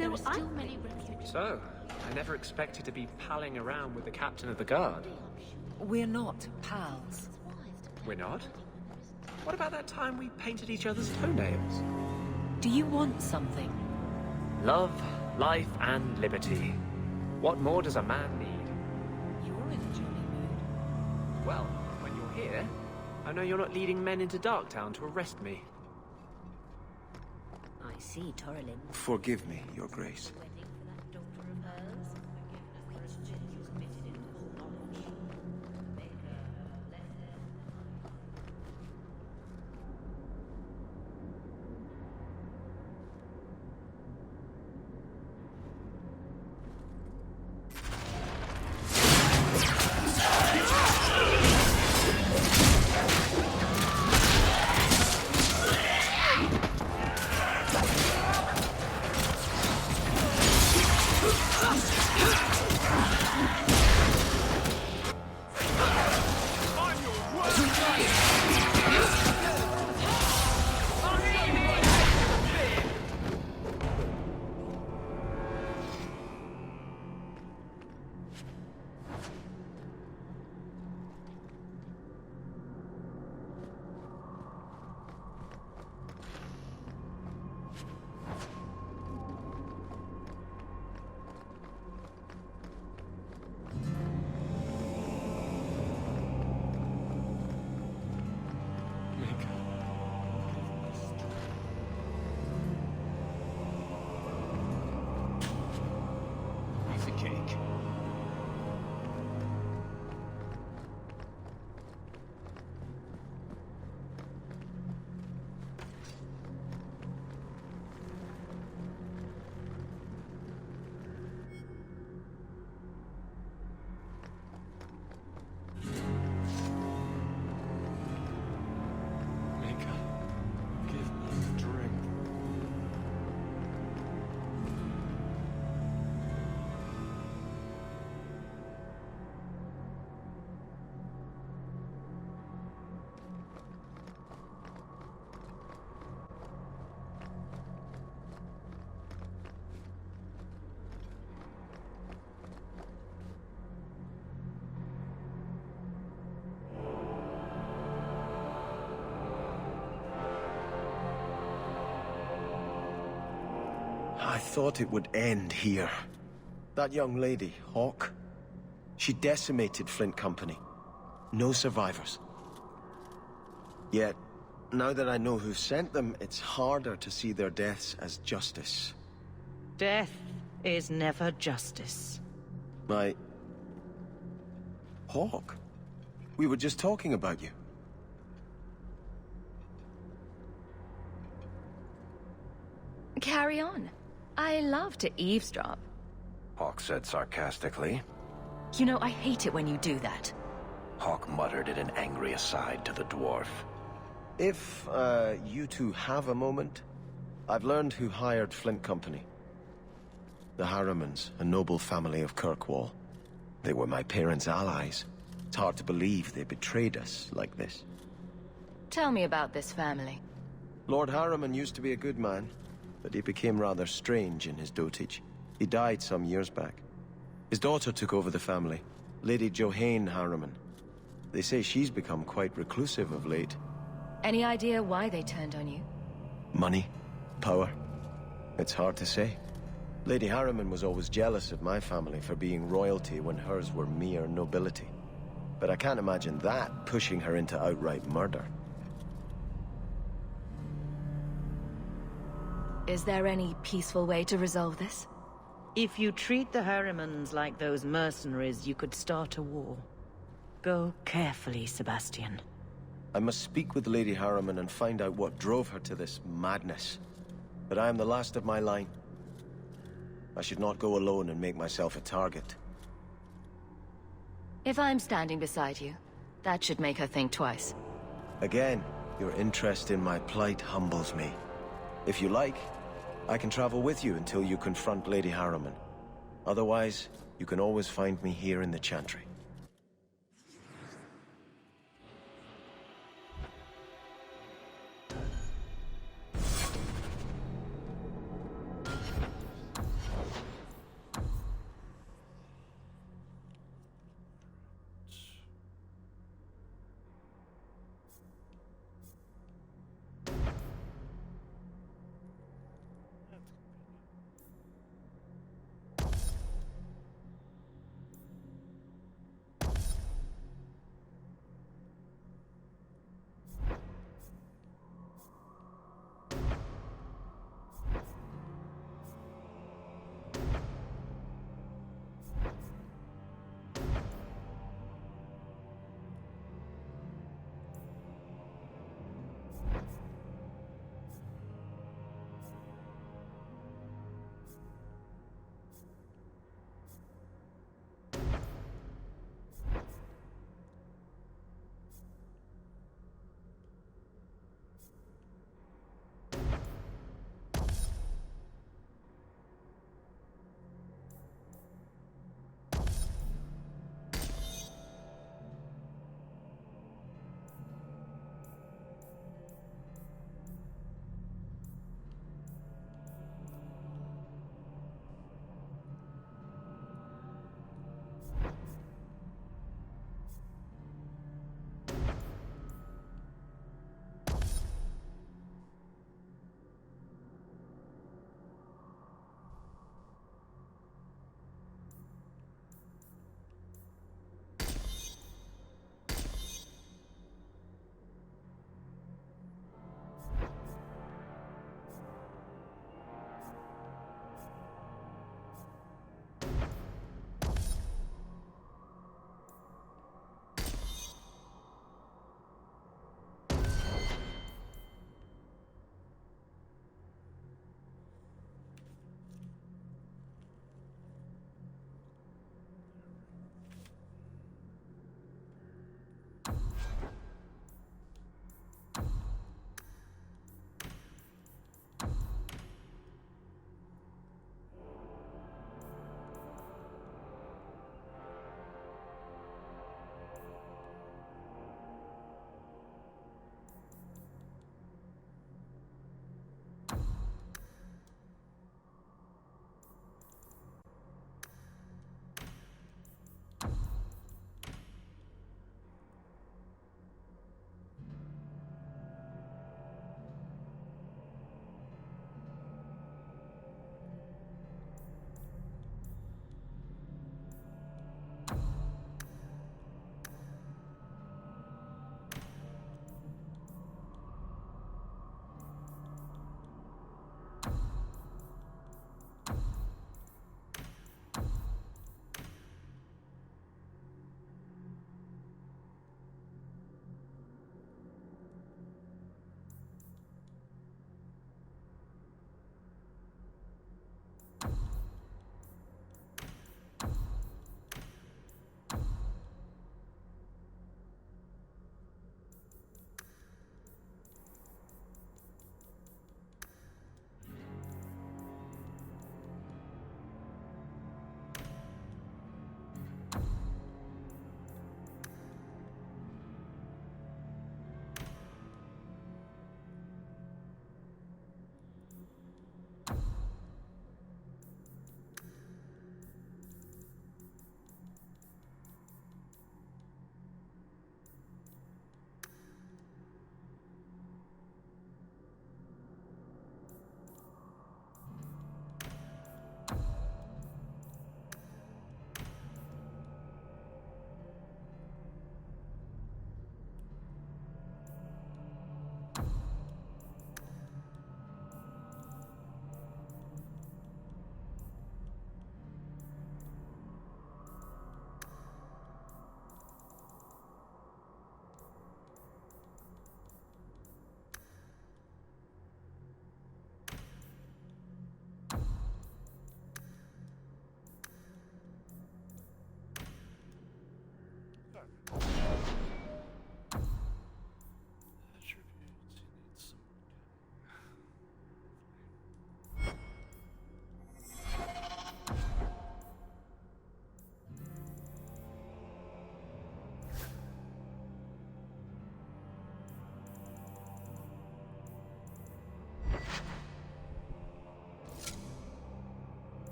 So So, I never expected to be palling around with the captain of the guard. We're not pals. We're not? What about that time we painted each other's toenails? Do you want something? Love, life, and liberty. What more does a man need? You're in a jolly mood. Well, when you're here, I know you're not leading men into Darktown to arrest me. I see, Torlin. Forgive me, Your Grace. Waiting for that daughter of hers. Which you committed in full knowledge. Make her let them. Piece of cake. Mika, give me a drink. I thought it would end here. That young lady, Hawke, she decimated Flint Company. No survivors. Yet, now that I know who sent them, it's harder to see their deaths as justice. Death is never justice. Hawke? We were just talking about you. Carry on. I love to eavesdrop. Hawke said sarcastically. You know, I hate it when you do that. Hawke muttered in an angry aside to the dwarf. If, you two have a moment, I've learned who hired Flint Company. The Harrimans, a noble family of Kirkwall. They were my parents' allies. It's hard to believe they betrayed us like this. Tell me about this family. Lord Harriman used to be a good man, but he became rather strange in his dotage. He died some years back. His daughter took over the family, Lady Johane Harriman. They say she's become quite reclusive of late. Any idea why they turned on you? Money? Power? It's hard to say. Lady Harriman was always jealous of my family for being royalty when hers were mere nobility. But I can't imagine that pushing her into outright murder. Is there any peaceful way to resolve this? If you treat the Harrimans like those mercenaries, you could start a war. Go carefully, Sebastian. I must speak with Lady Harriman and find out what drove her to this madness. But I am the last of my line. I should not go alone and make myself a target. If I'm standing beside you, that should make her think twice. Again, your interest in my plight humbles me. If you like, I can travel with you until you confront Lady Harriman. Otherwise, you can always find me here in the Chantry.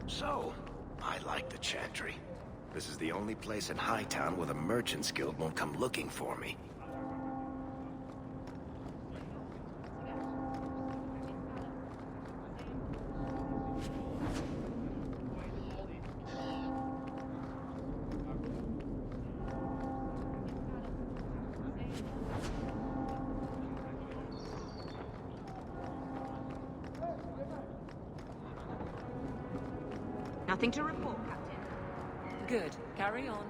So, I like the Chantry. This is the only place in Hightown where the Merchants Guild won't come looking for me. Nothing to report, Captain. Good. Carry on.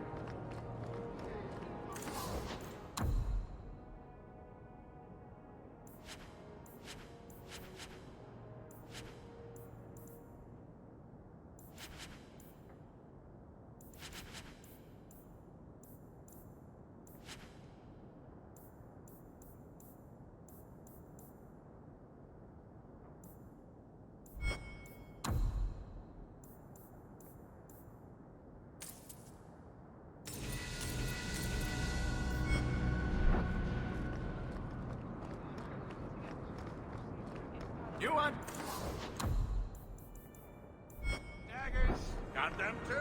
You want daggers? Got them too?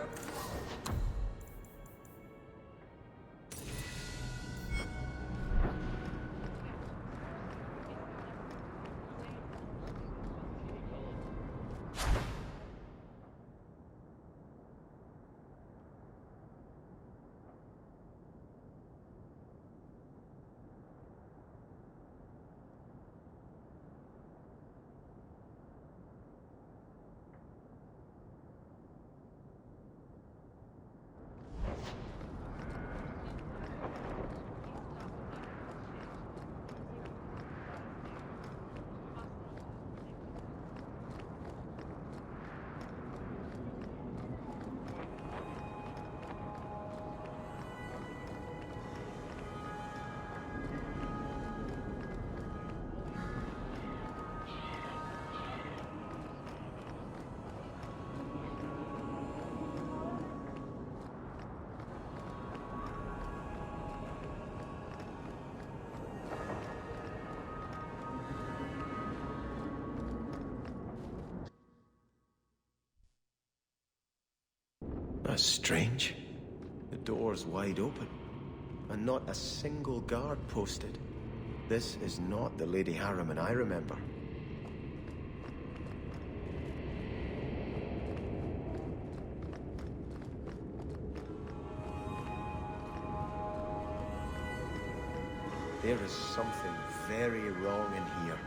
That's strange. The door's wide open, and not a single guard posted. This is not the Lady Harriman I remember. There is something very wrong in here.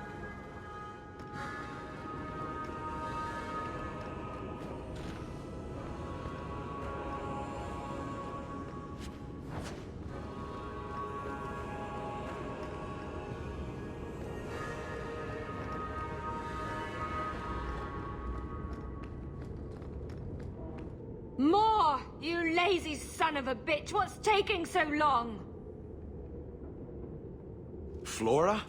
More! You lazy son of a bitch! What's taking so long? Flora?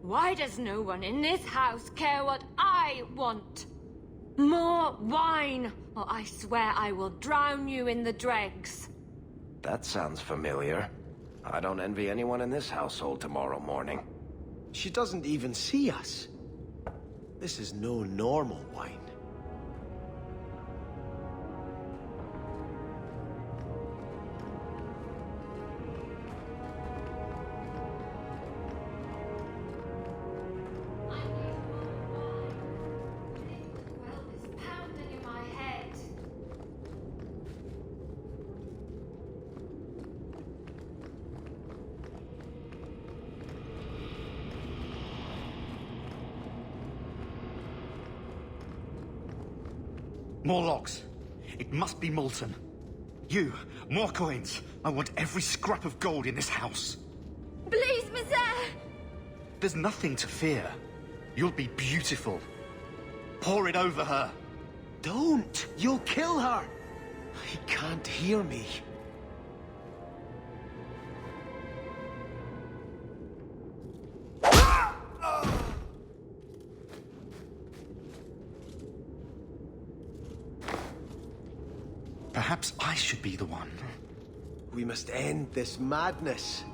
Why does no one in this house care what I want? More wine, or I swear I will drown you in the dregs. That sounds familiar. I don't envy anyone in this household tomorrow morning. She doesn't even see us. This is no normal wine. More logs. It must be Molten. You, more coins. I want every scrap of gold in this house. Please, Monsieur! There's nothing to fear. You'll be beautiful. Pour it over her. Don't! You'll kill her! He can't hear me. Perhaps I should be the one. We must end this madness.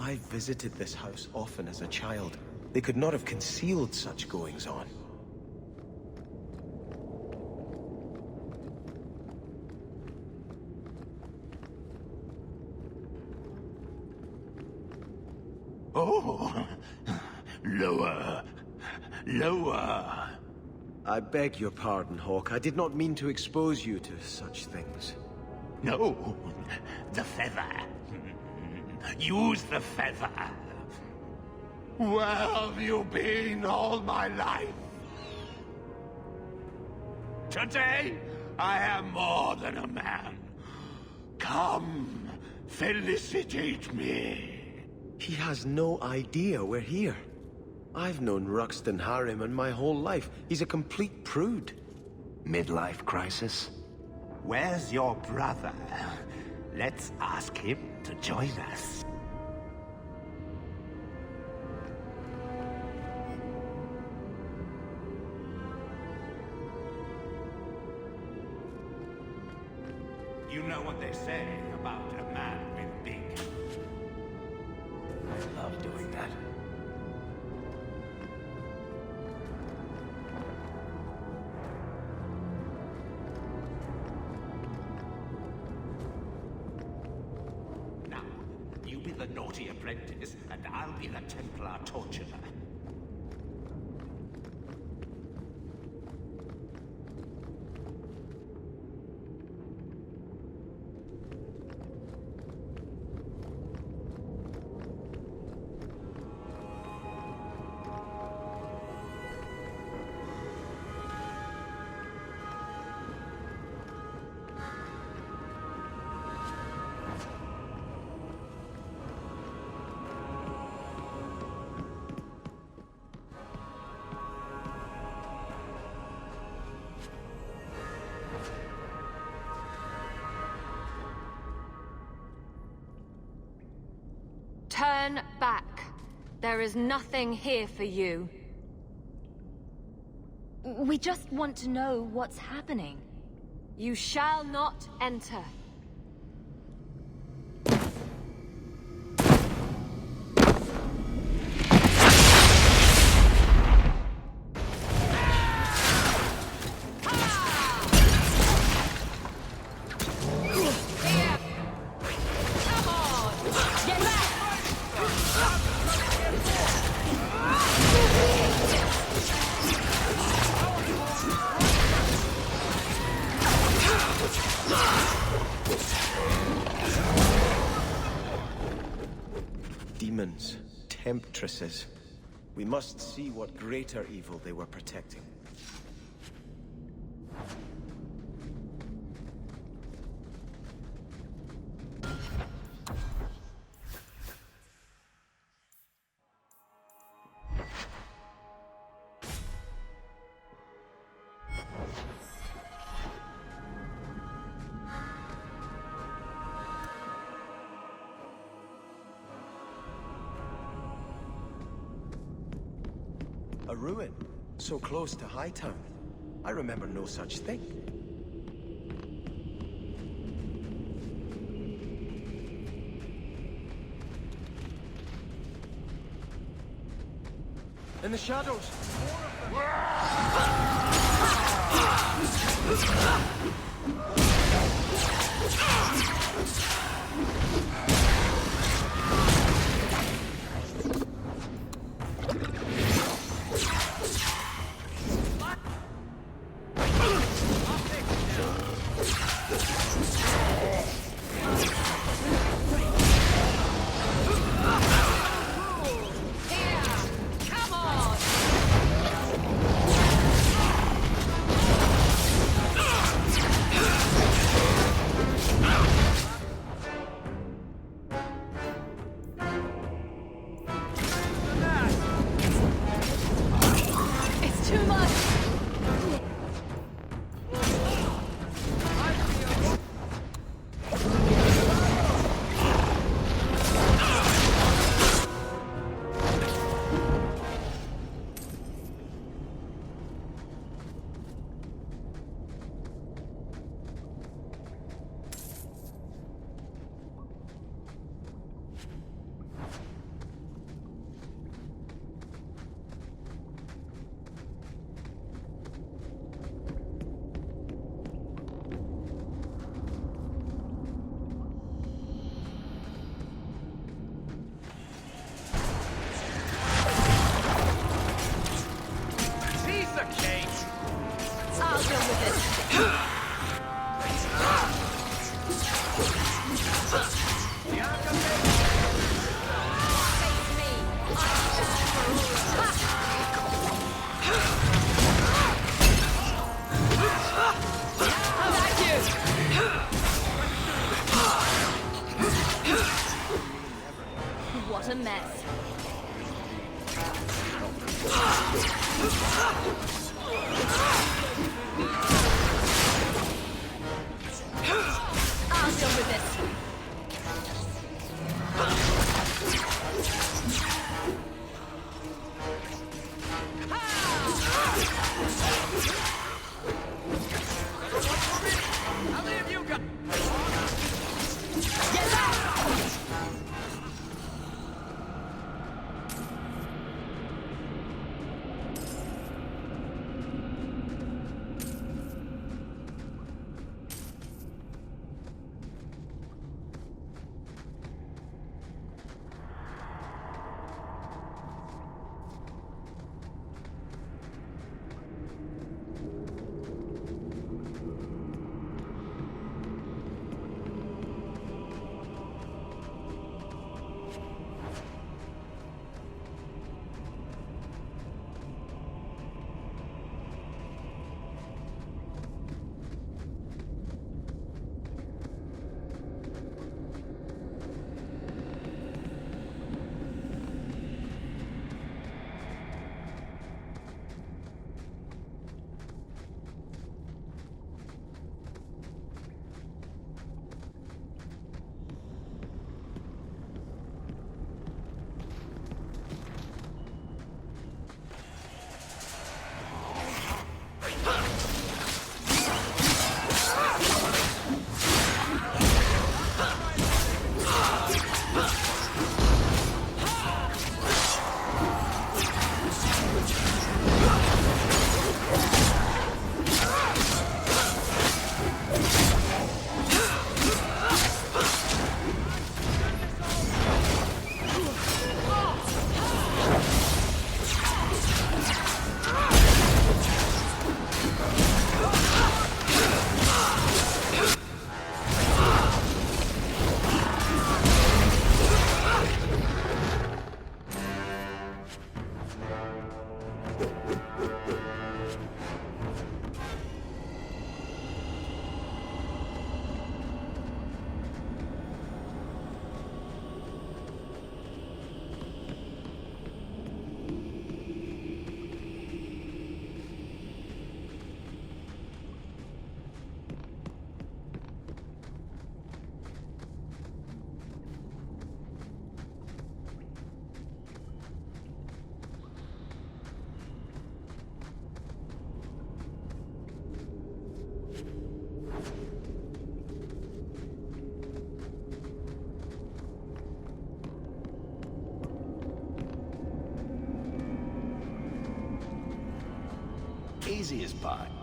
I visited this house often as a child. They could not have concealed such goings-on. Oh, lower, lower. I beg your pardon, Hawk. I did not mean to expose you to such things. No, the feather. Use the feather. Where have you been all my life? Today, I am more than a man. Come, felicitate me. He has no idea we're here. I've known Ruxton Harriman my whole life. He's a complete prude. Midlife crisis? Where's your brother? Let's ask him to join us. You know what they say about a man with big... I love doing that. Now, you be the naughty apprentice, and I'll be the Templar torturer. Turn back. There is nothing here for you. We just want to know what's happening. You shall not enter. Demons, temptresses. We must see what greater evil they were protecting. A ruin, so close to Hightown. I remember no such thing. In the shadows! spy.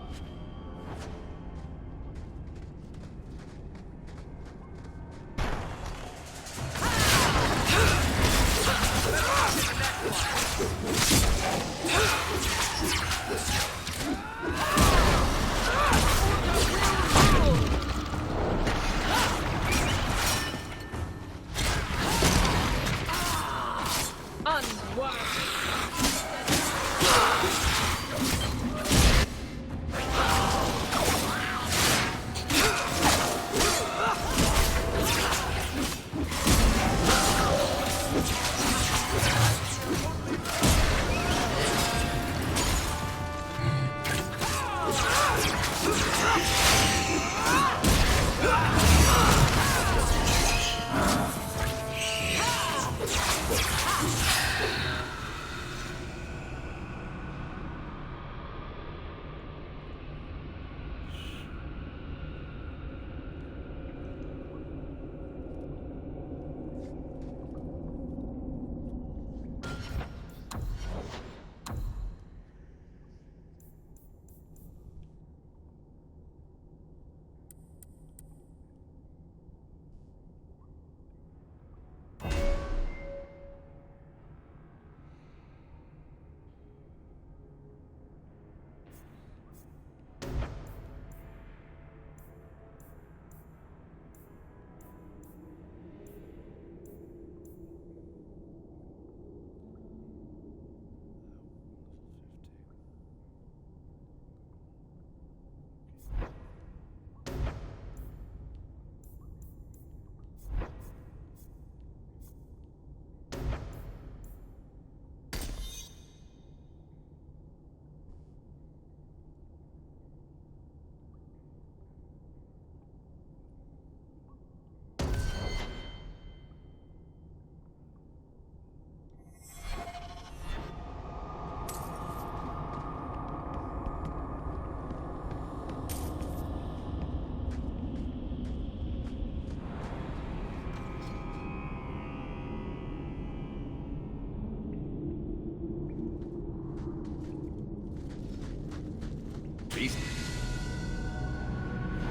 Beast.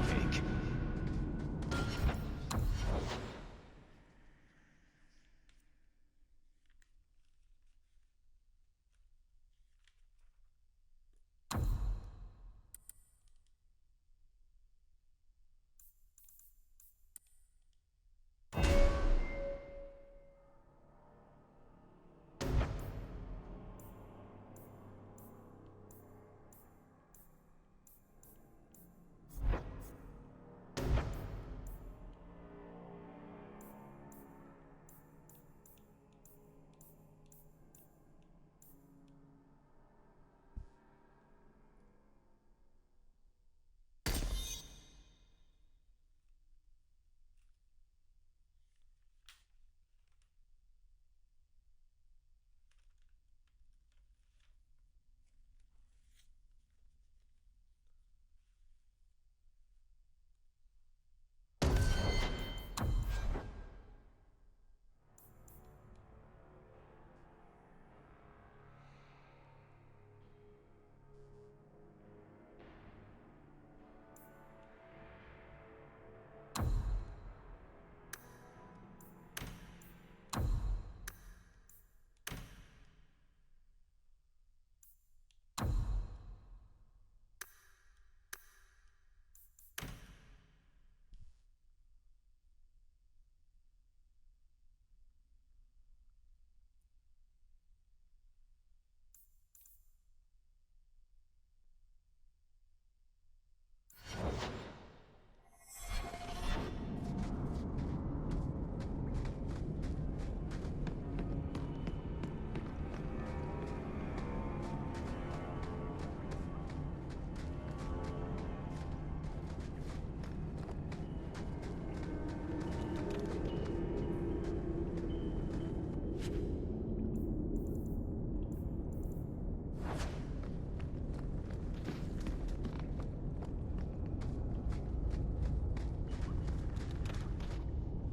Fake.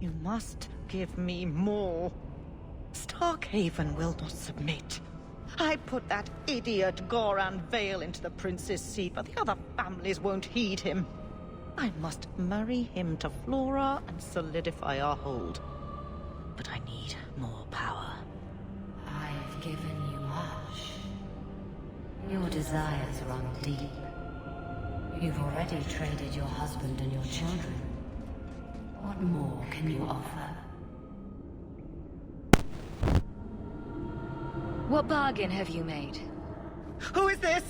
You must give me more. Starkhaven will not submit. I put that idiot Goran Vale into the prince's seat, but the other families won't heed him. I must marry him to Flora and solidify our hold. But I need more power. I've given you much. Your desires run deep. You've already traded your husband and your children. What more can you offer? What bargain have you made? Who is this?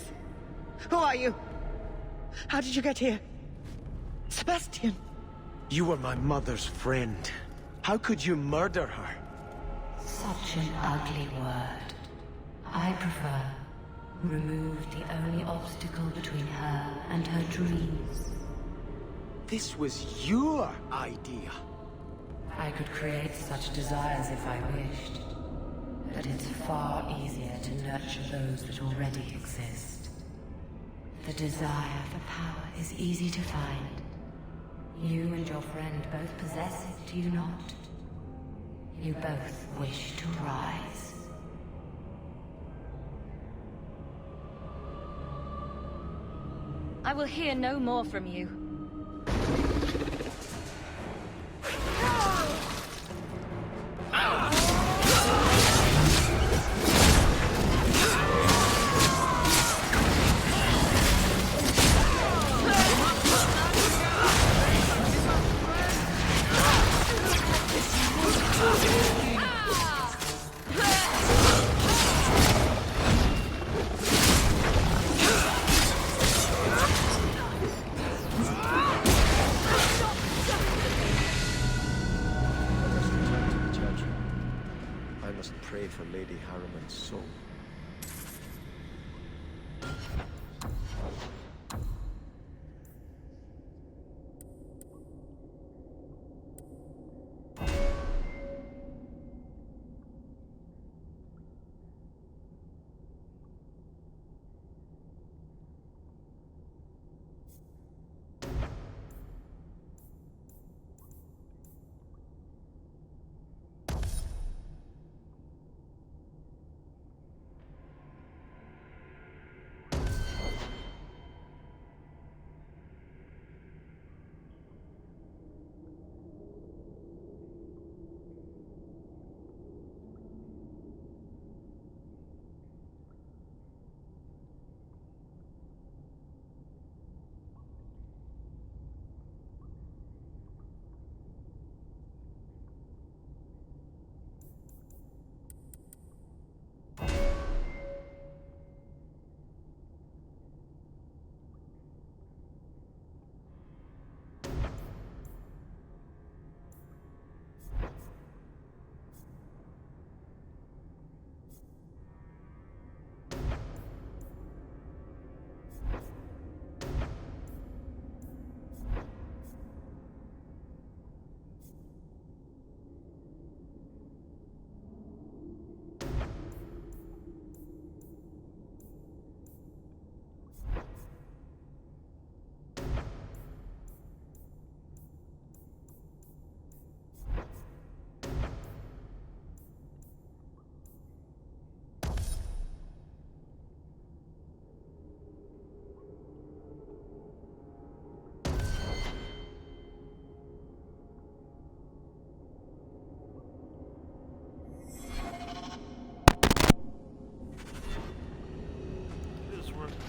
Who are you? How did you get here? Sebastian! You were my mother's friend. How could you murder her? Such an ugly word. I prefer remove the only obstacle between her and her dreams. This was your idea. I could create such desires if I wished. But it's far easier to nurture those that already exist. The desire for power is easy to find. You and your friend both possess it, do you not? You both wish to rise. I will hear no more from you. For Lady Harriman's soul.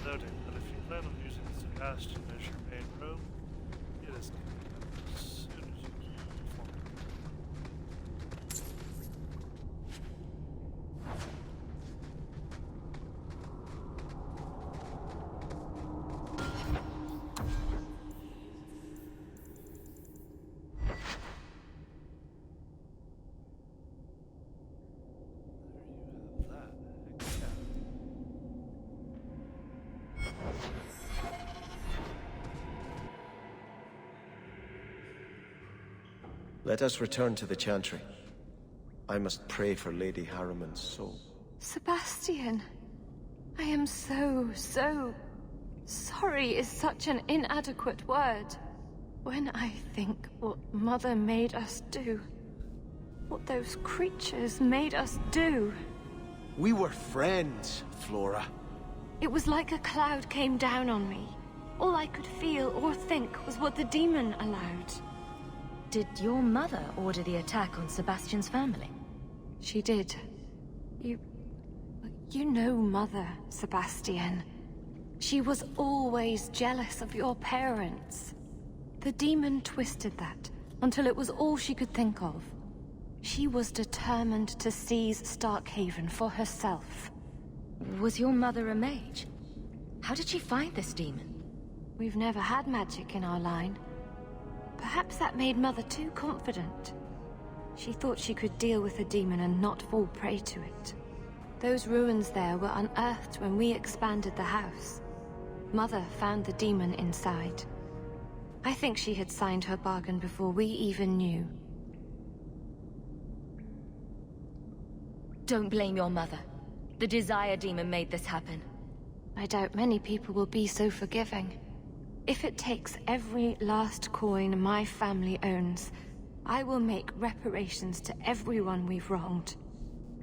Noting that if you plan on using Sebastian as your main room, it is as soon as you can perform Let us return to the Chantry. I must pray for Lady Harriman's soul. Sebastian, I am so sorry is such an inadequate word. When I think what Mother made us do, what those creatures made us do, We were friends, Flora. It was like a cloud came down on me. All I could feel or think was what the demon allowed. Did your mother order the attack on Sebastian's family? She did. You know Mother, Sebastian. She was always jealous of your parents. The demon twisted that until it was all she could think of. She was determined to seize Starkhaven for herself. Was your mother a mage? How did she find this demon? We've never had magic in our line. Perhaps that made Mother too confident. She thought she could deal with the demon and not fall prey to it. Those ruins there were unearthed when we expanded the house. Mother found the demon inside. I think she had signed her bargain before we even knew. Don't blame your mother. The Desire Demon made this happen. I doubt many people will be so forgiving. If it takes every last coin my family owns, I will make reparations to everyone we've wronged.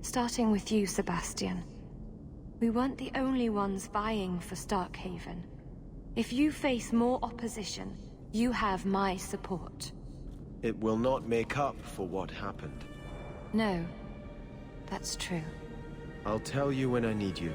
Starting with you, Sebastian. We weren't the only ones vying for Starkhaven. If you face more opposition, you have my support. It will not make up for what happened. No, that's true. I'll tell you when I need you.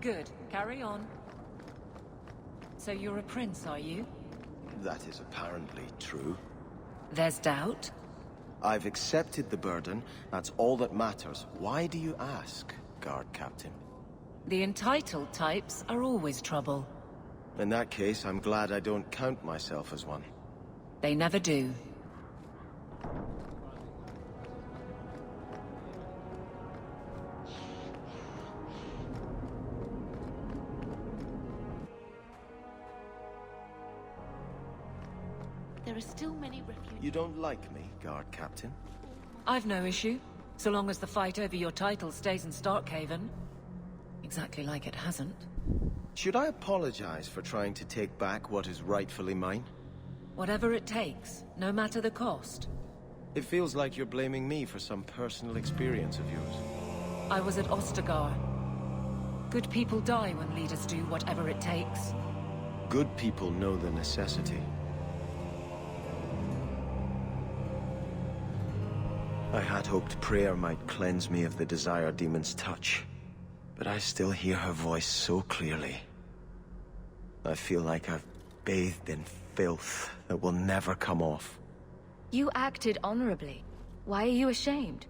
Good. Carry on. So you're a prince, are you? That is apparently true. There's doubt? I've accepted the burden. That's all that matters. Why do you ask, Guard Captain? The entitled types are always trouble. In that case, I'm glad I don't count myself as one. They never do. There are still many refugees. You don't like me, Guard Captain? I've no issue, so long as the fight over your title stays in Starkhaven. Exactly like it hasn't. Should I apologize for trying to take back what is rightfully mine? Whatever it takes, no matter the cost. It feels like you're blaming me for some personal experience of yours. I was at Ostagar. Good people die when leaders do whatever it takes. Good people know the necessity. I had hoped prayer might cleanse me of the Desire Demon's touch, but I still hear her voice so clearly. I feel like I've bathed in filth that will never come off. You acted honorably. Why are you ashamed?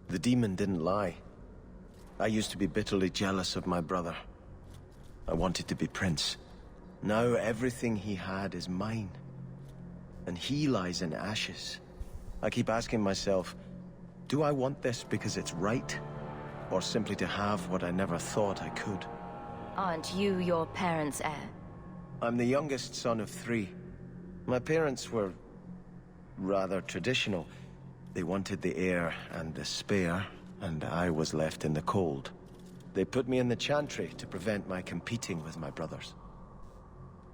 The demon didn't lie. I used to be bitterly jealous of my brother. I wanted to be prince. Now everything he had is mine. And he lies in ashes. I keep asking myself, do I want this because it's right? Or simply to have what I never thought I could? Aren't you your parents' heir? I'm the youngest son of 3. My parents were rather traditional. They wanted the heir and the spare, and I was left in the cold. They put me in the Chantry to prevent my competing with my brothers.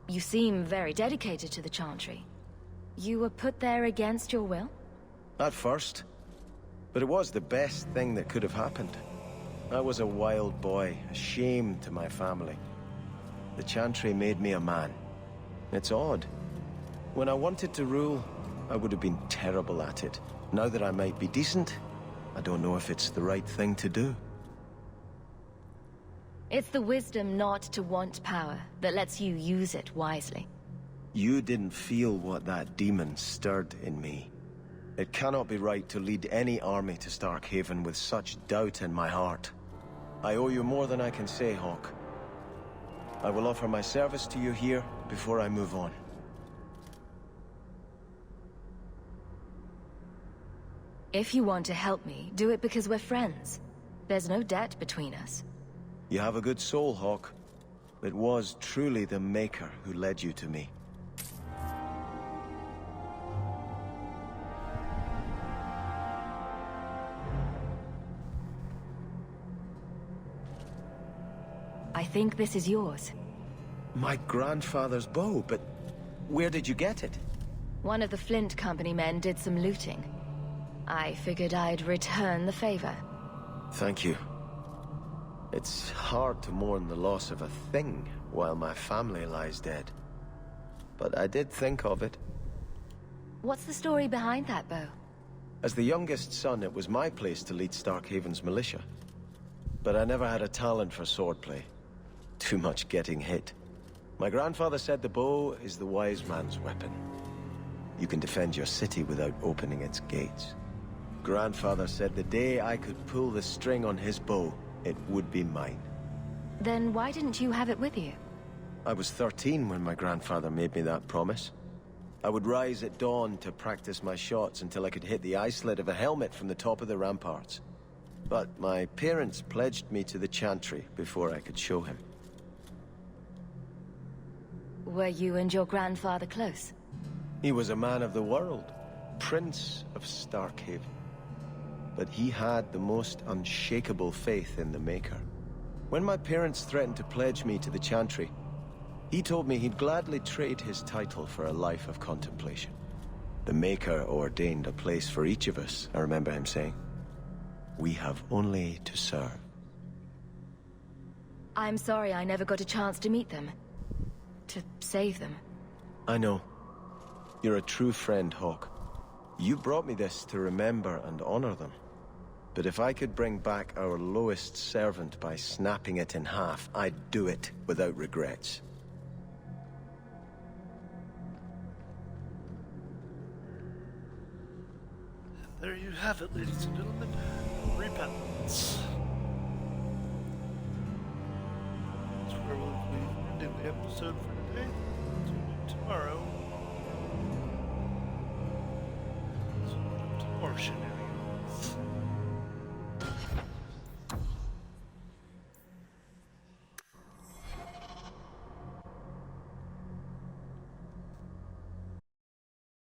You seem very dedicated to the Chantry. You were put there against your will? At first. But it was the best thing that could have happened. I was a wild boy, a shame to my family. The Chantry made me a man. It's odd. When I wanted to rule, I would have been terrible at it. Now that I might be decent, I don't know if it's the right thing to do. It's the wisdom not to want power that lets you use it wisely. You didn't feel what that demon stirred in me. It cannot be right to lead any army to Starkhaven with such doubt in my heart. I owe you more than I can say, Hawke. I will offer my service to you here before I move on. If you want to help me, do it because we're friends. There's no debt between us. You have a good soul, Hawke. It was truly the Maker who led you to me. I think this is yours. My grandfather's bow, but where did you get it? One of the Flint Company men did some looting. I figured I'd return the favor. Thank you. It's hard to mourn the loss of a thing while my family lies dead. But I did think of it. What's the story behind that bow? As the youngest son, it was my place to lead Starkhaven's militia. But I never had a talent for swordplay. Too much getting hit. My grandfather said the bow is the wise man's weapon. You can defend your city without opening its gates. Grandfather said the day I could pull the string on his bow, it would be mine. Then why didn't you have it with you? I was 13 when my grandfather made me that promise. I would rise at dawn to practice my shots until I could hit the eye slit of a helmet from the top of the ramparts. But my parents pledged me to the Chantry before I could show him. Were you and your grandfather close? He was a man of the world, Prince of Starkhaven. But he had the most unshakable faith in the Maker. When my parents threatened to pledge me to the Chantry, he told me he'd gladly trade his title for a life of contemplation. The Maker ordained a place for each of us, I remember him saying. We have only to serve. I'm sorry I never got a chance to meet them. To save them. I know. You're a true friend, Hawke. You brought me this to remember and honor them. But if I could bring back our lowest servant by snapping it in half, I'd do it without regrets. There you have it, ladies and gentlemen. Repentance. That's where we'll be ending the episode for today. Tune in tomorrow. So, more shenanigans.